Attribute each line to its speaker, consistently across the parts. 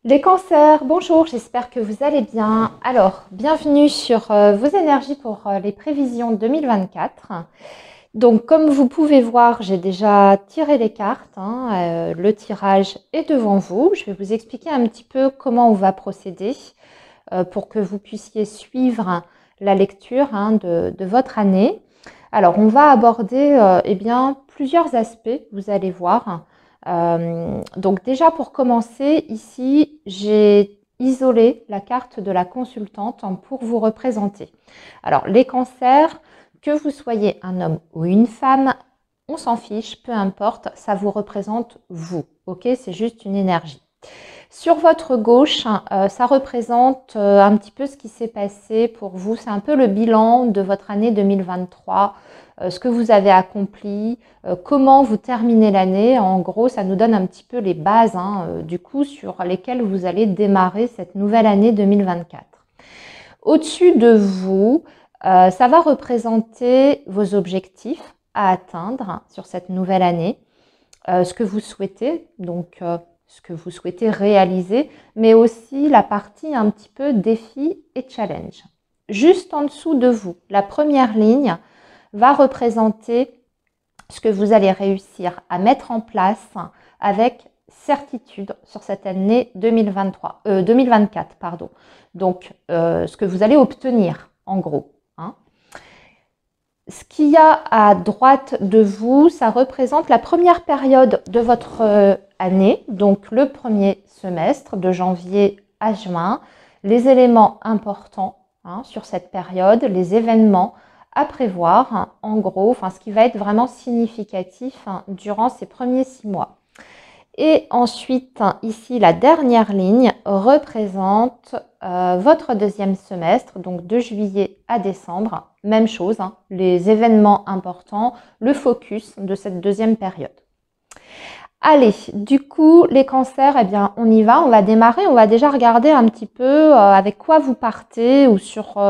Speaker 1: Les cancers, bonjour, j'espère que vous allez bien. Alors, bienvenue sur vos énergies pour les prévisions 2024. Donc, comme vous pouvez voir, j'ai déjà tiré les cartes. Le tirage est devant vous. Je vais vous expliquer un petit peu comment on va procéder pour que vous puissiez suivre la lecture de votre année. Alors, on va aborder plusieurs aspects, vous allez voir. Donc déjà pour commencer, ici, j'ai isolé la carte de la consultante pour vous représenter. Alors les cancers, que vous soyez un homme ou une femme, on s'en fiche, peu importe, ça vous représente vous, ok? C'est juste une énergie. Sur votre gauche, ça représente un petit peu ce qui s'est passé pour vous. C'est un peu le bilan de votre année 2023, ce que vous avez accompli, comment vous terminez l'année. En gros, ça nous donne un petit peu les bases du coup sur lesquelles vous allez démarrer cette nouvelle année 2024. Au-dessus de vous, ça va représenter vos objectifs à atteindre sur cette nouvelle année, ce que vous souhaitez, donc ce que vous souhaitez réaliser, mais aussi la partie un petit peu défi et challenge. Juste en dessous de vous, la première ligne va représenter ce que vous allez réussir à mettre en place avec certitude sur cette année 2024. Pardon. Donc, ce que vous allez obtenir, en gros. Ce qu'il y a à droite de vous, ça représente la première période de votre année, donc le premier semestre de janvier à juin, les éléments importants sur cette période, les événements à prévoir, en gros, enfin ce qui va être vraiment significatif durant ces premiers 6 mois. Et ensuite, ici, la dernière ligne représente votre deuxième semestre, donc de juillet à décembre. Même chose, les événements importants, le focus de cette deuxième période. Allez, du coup, les cancers, eh bien, on y va, on va démarrer. On va déjà regarder un petit peu avec quoi vous partez ou sur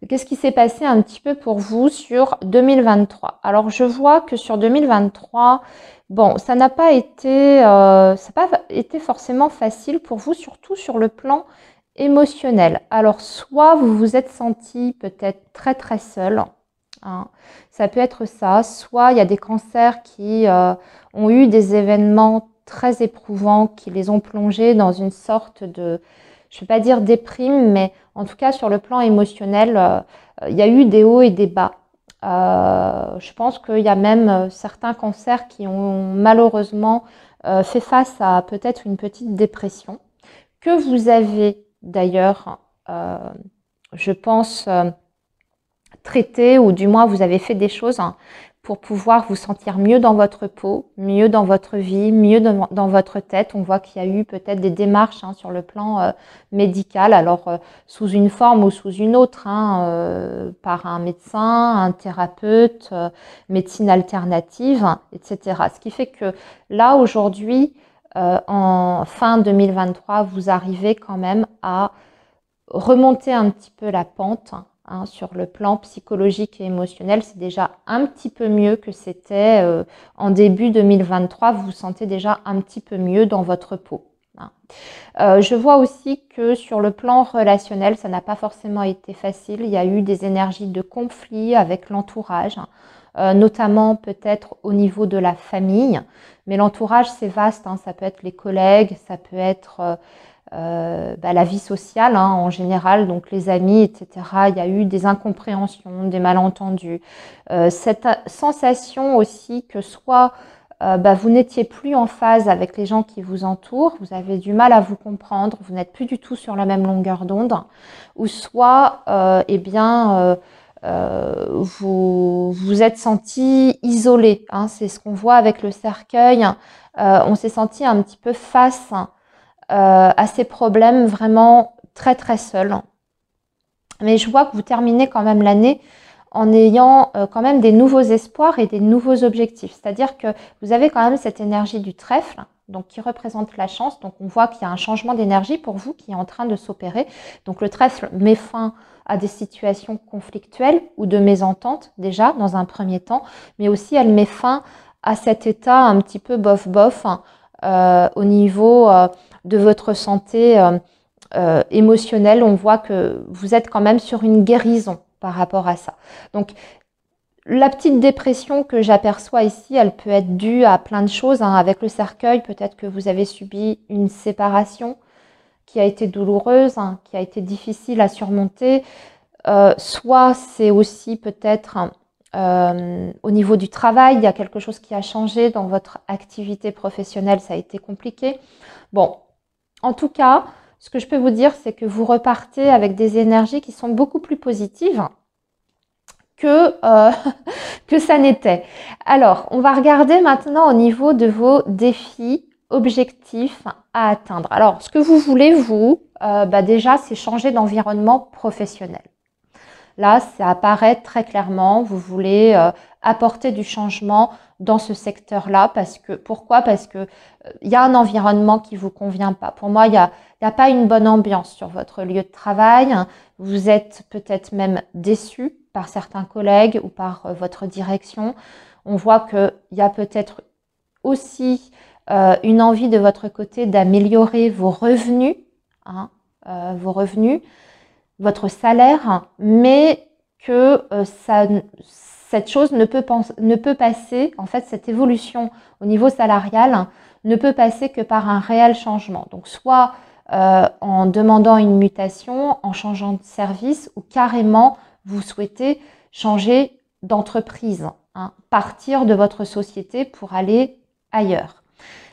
Speaker 1: qu'est-ce qui s'est passé un petit peu pour vous sur 2023. Alors, je vois que sur 2023, bon, ça n'a pas été forcément facile pour vous, surtout sur le plan émotionnel. Alors, soit vous vous êtes senti peut-être très très seul, ça peut être ça, soit il y a des cancers qui ont eu des événements très éprouvants qui les ont plongés dans une sorte de, je ne vais pas dire déprime, mais en tout cas sur le plan émotionnel, il y a eu des hauts et des bas. Je pense qu'il y a même certains cancers qui ont malheureusement fait face à peut-être une petite dépression, que vous avez d'ailleurs, je pense, traité, ou du moins vous avez fait des choses pour pouvoir vous sentir mieux dans votre peau, mieux dans votre vie, mieux dans votre tête. On voit qu'il y a eu peut-être des démarches sur le plan médical, alors sous une forme ou sous une autre, par un médecin, un thérapeute, médecine alternative, etc. Ce qui fait que là, aujourd'hui, en fin 2023, vous arrivez quand même à remonter un petit peu la pente. Sur le plan psychologique et émotionnel, c'est déjà un petit peu mieux que c'était en début 2023. Vous vous sentez déjà un petit peu mieux dans votre peau. Je vois aussi que sur le plan relationnel, ça n'a pas forcément été facile. Il y a eu des énergies de conflit avec l'entourage, notamment peut-être au niveau de la famille. Mais l'entourage, c'est vaste. Ça peut être les collègues, ça peut être la vie sociale en général, donc les amis, etc. Il y a eu des incompréhensions, des malentendus. Cette sensation aussi que soit vous n'étiez plus en phase avec les gens qui vous entourent, vous avez du mal à vous comprendre, vous n'êtes plus du tout sur la même longueur d'onde, ou soit vous vous êtes senti isolé. C'est ce qu'on voit avec le cercueil. On s'est senti un petit peu face à ces problèmes vraiment très très seul. Mais je vois que vous terminez quand même l'année en ayant quand même des nouveaux espoirs et des nouveaux objectifs. C'est-à-dire que vous avez quand même cette énergie du trèfle, donc qui représente la chance. Donc on voit qu'il y a un changement d'énergie pour vous qui est en train de s'opérer. Donc le trèfle met fin à des situations conflictuelles ou de mésentente déjà dans un premier temps, mais aussi elle met fin à cet état un petit peu bof-bof au niveau de votre santé émotionnelle. On voit que vous êtes quand même sur une guérison par rapport à ça. Donc, la petite dépression que j'aperçois ici, elle peut être due à plein de choses. Avec le cercueil, peut-être que vous avez subi une séparation qui a été douloureuse, qui a été difficile à surmonter. Soit c'est aussi peut-être au niveau du travail, il y a quelque chose qui a changé dans votre activité professionnelle, ça a été compliqué. Bon, en tout cas, ce que je peux vous dire, c'est que vous repartez avec des énergies qui sont beaucoup plus positives que ça n'était. Alors, on va regarder maintenant au niveau de vos défis, objectifs à atteindre. Alors, ce que vous voulez, vous, déjà, c'est changer d'environnement professionnel. Là, ça apparaît très clairement. Vous voulez apporter du changement dans ce secteur-là. Pourquoi? Parce que y a un environnement qui ne vous convient pas. Pour moi, il n'y a pas une bonne ambiance sur votre lieu de travail. Vous êtes peut-être même déçu par certains collègues ou par votre direction. On voit qu'il y a peut-être aussi une envie de votre côté d'améliorer vos revenus, votre salaire, mais que cette chose ne peut passer, en fait, cette évolution au niveau salarial ne peut passer que par un réel changement. Donc, soit en demandant une mutation, en changeant de service, ou carrément, vous souhaitez changer d'entreprise, partir de votre société pour aller ailleurs.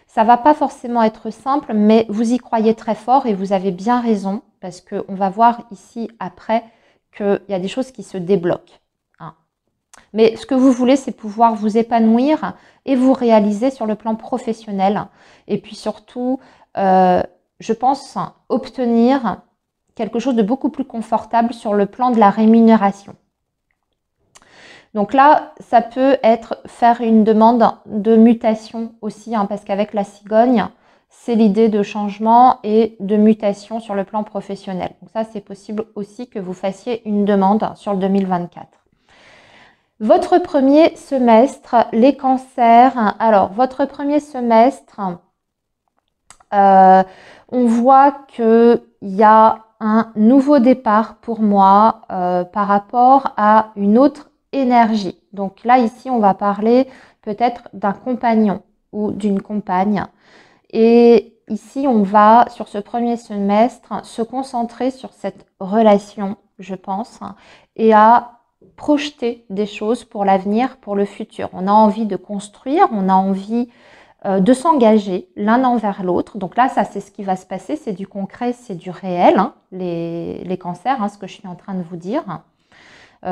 Speaker 1: Ça ne va pas forcément être simple, mais vous y croyez très fort et vous avez bien raison, parce qu'on va voir ici après qu'il y a des choses qui se débloquent. Mais ce que vous voulez, c'est pouvoir vous épanouir et vous réaliser sur le plan professionnel. Et puis surtout, je pense obtenir quelque chose de beaucoup plus confortable sur le plan de la rémunération. Donc là, ça peut être faire une demande de mutation aussi, parce qu'avec la cigogne, c'est l'idée de changement et de mutation sur le plan professionnel. Donc ça, c'est possible aussi que vous fassiez une demande sur le 2024. Votre premier semestre, les cancers. Alors, votre premier semestre, on voit qu'il y a un nouveau départ pour moi par rapport à une autre énergie. Donc là, ici, on va parler peut-être d'un compagnon ou d'une compagne. Et ici, on va, sur ce premier semestre, se concentrer sur cette relation, je pense, et à projeter des choses pour l'avenir, pour le futur. On a envie de construire, on a envie de s'engager l'un envers l'autre. Donc là, ça, c'est ce qui va se passer, c'est du concret, c'est du réel, les cancers, ce que je suis en train de vous dire.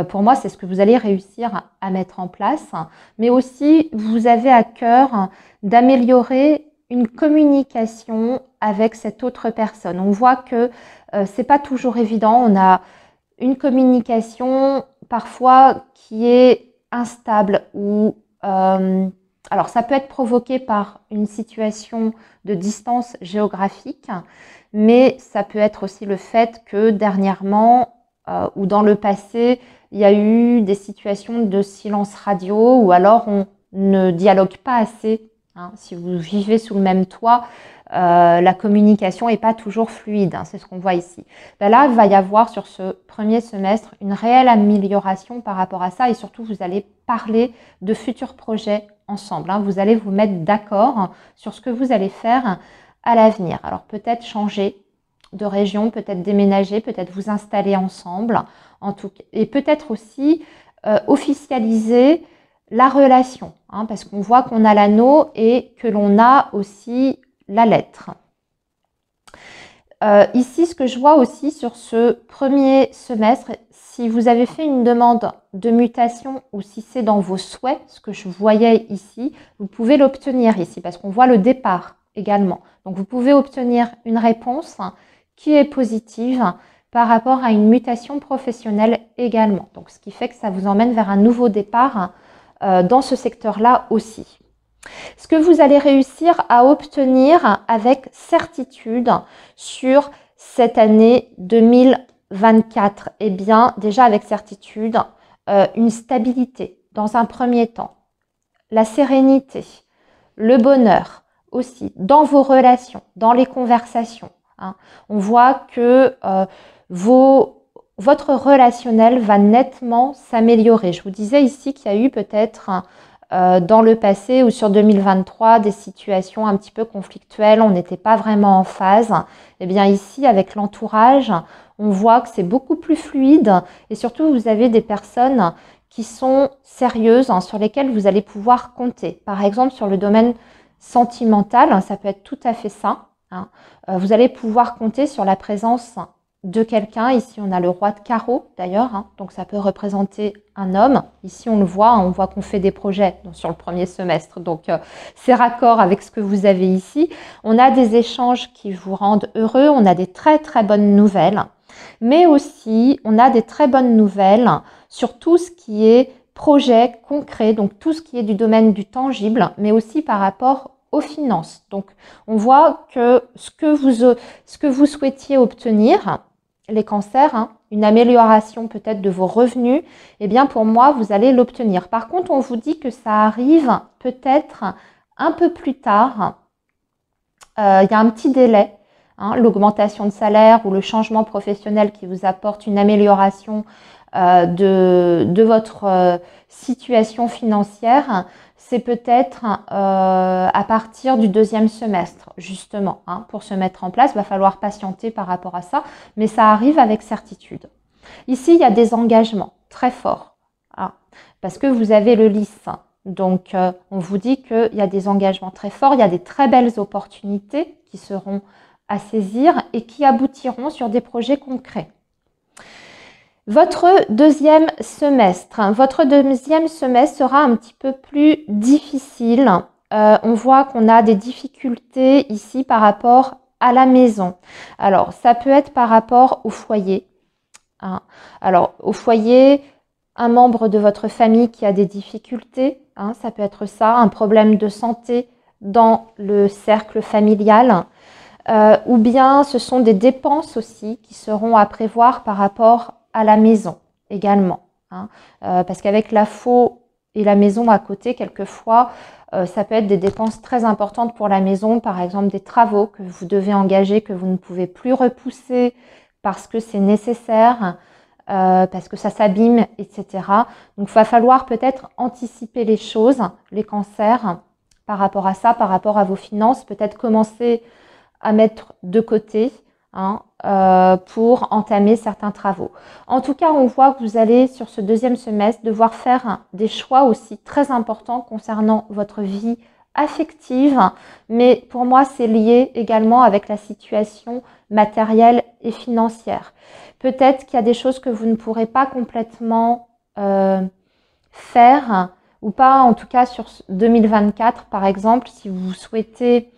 Speaker 1: Pour moi, c'est ce que vous allez réussir à mettre en place. Mais aussi, vous avez à cœur d'améliorer une communication avec cette autre personne. On voit que c'est pas toujours évident. On a une communication parfois qui est instable ou alors ça peut être provoqué par une situation de distance géographique, mais ça peut être aussi le fait que dernièrement ou dans le passé, il y a eu des situations de silence radio ou alors on ne dialogue pas assez. Si vous vivez sous le même toit, la communication n'est pas toujours fluide, c'est ce qu'on voit ici. Là, il va y avoir sur ce premier semestre une réelle amélioration par rapport à ça et surtout, vous allez parler de futurs projets ensemble. Vous allez vous mettre d'accord sur ce que vous allez faire à l'avenir. Alors, peut-être changer de région, peut-être déménager, peut-être vous installer ensemble, en tout cas, et peut-être aussi officialiser la relation, parce qu'on voit qu'on a l'anneau et que l'on a aussi la lettre. Ici, ce que je vois aussi sur ce premier semestre, si vous avez fait une demande de mutation ou si c'est dans vos souhaits, ce que je voyais ici, vous pouvez l'obtenir ici parce qu'on voit le départ également. Donc, vous pouvez obtenir une réponse qui est positive par rapport à une mutation professionnelle également. Donc, ce qui fait que ça vous emmène vers un nouveau départ dans ce secteur-là aussi. Ce que vous allez réussir à obtenir avec certitude sur cette année 2024, eh bien, déjà avec certitude, une stabilité dans un premier temps, la sérénité, le bonheur, aussi dans vos relations, dans les conversations. Hein. On voit que votre relationnel va nettement s'améliorer. Je vous disais ici qu'il y a eu peut-être dans le passé ou sur 2023 des situations un petit peu conflictuelles, on n'était pas vraiment en phase. Et bien ici, avec l'entourage, on voit que c'est beaucoup plus fluide et surtout vous avez des personnes qui sont sérieuses, hein, sur lesquelles vous allez pouvoir compter. Par exemple, sur le domaine sentimental, hein, ça peut être tout à fait ça. Hein. Vous allez pouvoir compter sur la présence de quelqu'un. Ici, on a le roi de carreau d'ailleurs, hein, donc ça peut représenter un homme. Ici, on le voit, hein, on voit qu'on fait des projets sur le premier semestre, donc c'est raccord avec ce que vous avez ici. On a des échanges qui vous rendent heureux, on a des très très bonnes nouvelles, mais aussi on a des très bonnes nouvelles sur tout ce qui est projet concret, donc tout ce qui est du domaine du tangible, mais aussi par rapport aux finances. Donc, on voit que ce que vous souhaitiez obtenir, les cancers, hein, une amélioration peut-être de vos revenus, eh bien pour moi, vous allez l'obtenir. Par contre, on vous dit que ça arrive peut-être un peu plus tard. Il y a un petit délai, hein, l'augmentation de salaire ou le changement professionnel qui vous apporte une amélioration de votre situation financière, c'est peut-être à partir du deuxième semestre, justement. Hein, pour se mettre en place, il va falloir patienter par rapport à ça, mais ça arrive avec certitude. Ici, il y a des engagements très forts, hein, parce que vous avez le lys. Donc, on vous dit qu'il y a des engagements très forts, il y a des très belles opportunités qui seront à saisir et qui aboutiront sur des projets concrets. Votre deuxième semestre sera un petit peu plus difficile. On voit qu'on a des difficultés ici par rapport à la maison. Alors, ça peut être par rapport au foyer. Hein. Alors, au foyer, un membre de votre famille qui a des difficultés, hein, ça peut être ça, un problème de santé dans le cercle familial. Ou bien ce sont des dépenses aussi qui seront à prévoir par rapport à la maison également. Hein. Parce qu'avec la faux et la maison à côté, quelquefois, ça peut être des dépenses très importantes pour la maison, par exemple des travaux que vous devez engager, que vous ne pouvez plus repousser parce que c'est nécessaire, parce que ça s'abîme, etc. Donc, il va falloir peut-être anticiper les choses, les cancers, par rapport à ça, par rapport à vos finances, peut-être commencer à mettre de côté, hein, pour entamer certains travaux. En tout cas, on voit que vous allez, sur ce deuxième semestre, devoir faire des choix aussi très importants concernant votre vie affective, mais pour moi, c'est lié également avec la situation matérielle et financière. Peut-être qu'il y a des choses que vous ne pourrez pas complètement faire, ou pas en tout cas sur 2024, par exemple, si vous souhaitez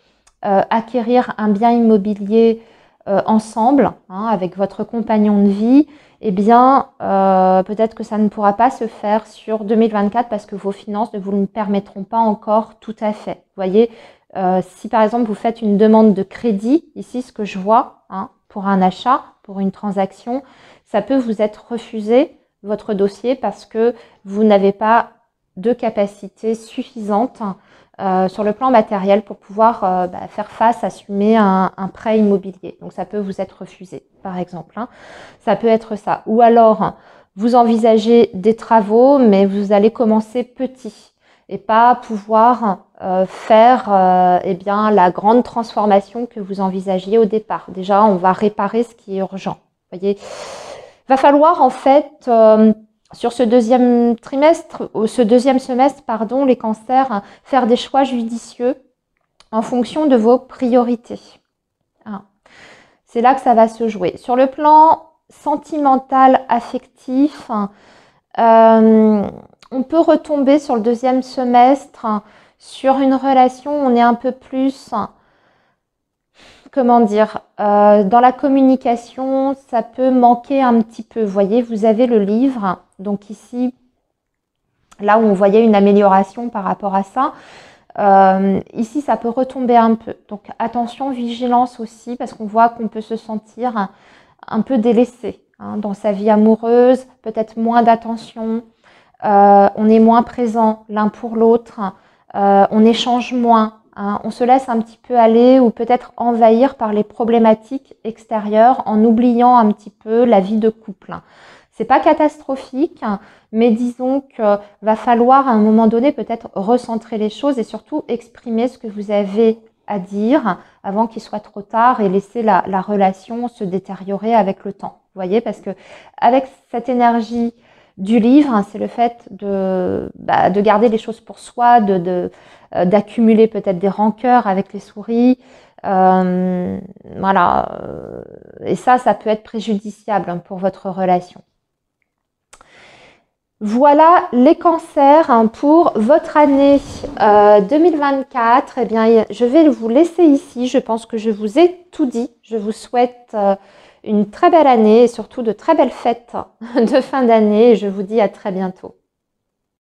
Speaker 1: acquérir un bien immobilier ensemble, hein, avec votre compagnon de vie, eh bien, peut-être que ça ne pourra pas se faire sur 2024 parce que vos finances ne vous le permettront pas encore tout à fait. Vous voyez, si par exemple vous faites une demande de crédit, ici ce que je vois, hein, pour un achat, pour une transaction, ça peut vous être refusé, votre dossier, parce que vous n'avez pas de capacité suffisante sur le plan matériel pour pouvoir faire face, assumer un prêt immobilier. Donc ça peut vous être refusé, par exemple. Hein. Ça peut être ça. Ou alors, vous envisagez des travaux, mais vous allez commencer petit et pas pouvoir faire eh bien, la grande transformation que vous envisagiez au départ. Déjà, on va réparer ce qui est urgent. Vous voyez, va falloir en fait sur ce deuxième semestre, pardon, les cancers, faire des choix judicieux en fonction de vos priorités. Ah. C'est là que ça va se jouer. Sur le plan sentimental, affectif, on peut retomber sur le deuxième semestre sur une relation, on est un peu plus, comment dire, dans la communication, ça peut manquer un petit peu. Vous voyez, vous avez le livre, donc ici, là où on voyait une amélioration par rapport à ça, ici, ça peut retomber un peu. Donc, attention, vigilance aussi, parce qu'on voit qu'on peut se sentir un peu délaissé hein, dans sa vie amoureuse, peut-être moins d'attention, on est moins présent l'un pour l'autre, on échange moins hein. On se laisse un petit peu aller ou peut-être envahir par les problématiques extérieures en oubliant un petit peu la vie de couple. C'est pas catastrophique, mais disons que va falloir à un moment donné peut-être recentrer les choses et surtout exprimer ce que vous avez à dire avant qu'il soit trop tard et laisser la relation se détériorer avec le temps. Vous voyez, parce que avec cette énergie du livre, c'est le fait de garder les choses pour soi, d'accumuler peut-être des rancœurs avec les souris. Voilà. Et ça peut être préjudiciable pour votre relation. Voilà les cancers pour votre année 2024. Eh bien, je vais vous laisser ici. Je pense que je vous ai tout dit. Je vous souhaite une très belle année et surtout de très belles fêtes de fin d'année. Et je vous dis à très bientôt.